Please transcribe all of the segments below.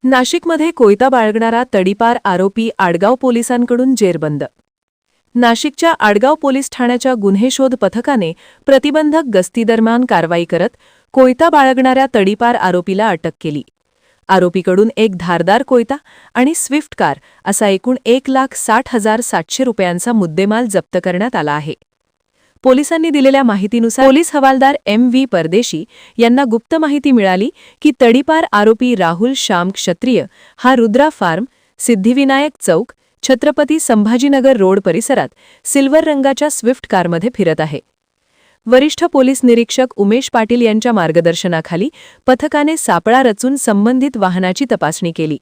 नाशिकमध्ये कोयता बाळगणारा तडीपार आरोपी आडगाव पोलिसांकडून जेरबंद. नाशिकच्या आडगाव पोलीस ठाण्याच्या गुन्हे शोध पथकाने प्रतिबंधक गस्तीदरम्यान कारवाई करत कोयता बाळगणाऱ्या तडीपार आरोपीला अटक केली. आरोपीकडून एक धारदार कोयता आणि स्विफ्ट कार असा एकूण 1,60,700 रुपयांचा मुद्देमाल जप्त करण्यात आला आहे. पोलिसांनी दिलेल्या माहितीनुसार पोलीस हवालदार M.V. परदेशी यांना गुप्त माहिती मिळाली की तडीपार आरोपी राहुल श्याम क्षत्रिय हा रुद्रा फार्म, सिद्धिविनायक चौक, छत्रपती संभाजीनगर रोड परिसरात सिल्वर रंगाच्या स्विफ्ट कारमध्ये फिरत आहे. वरिष्ठ पोलीस निरीक्षक उमेश पाटील यांच्या मार्गदर्शनाखाली पथकाने सापळा रचून संबंधित वाहनाची तपासणी केली.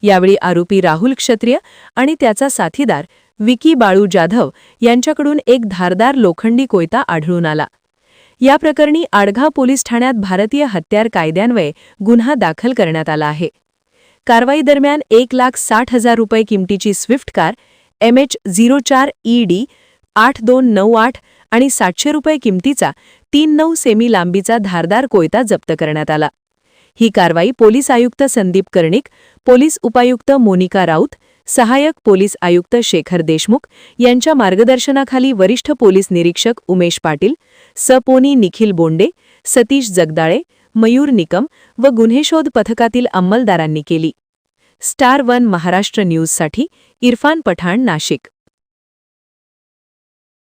यावेळी आरोपी राहुल क्षत्रिय आणि त्याचा साथीदार विकी बाळू जाधव यांच्याकडून एक धारदार लोखंडी कोयता आढळून आला. या प्रकरणी आडगाव पोलीस ठाण्यात भारतीय हत्यार कायद्यान्वये गुन्हा दाखल करण्यात आला आहे. कारवाई दरम्यान 1,60,000 रुपये किमतीची स्विफ्ट कार, MH04ED 8298 आणि 700 रुपये किमतीचा 3.9 सेमी लांबीचा धारदार कोयता जप्त करण्यात आला. ही कारवाई पोलीस आयुक्त संदीप कर्णिक, पोलीस उपायुक्त मोनिका राऊत, सहाय्यक पोलीस आयुक्त शेखर देशमुख यांच्या मार्गदर्शनाखाली वरिष्ठ पोलीस निरीक्षक उमेश पाटील, सपोनी निखिल बोंडे, सतीश जगदाळे, मयूर निकम व गुन्हेशोध पथकातील अंमलदारांनी केली. स्टार 1 महाराष्ट्र न्यूजसाठी इरफान पठाण, नाशिक.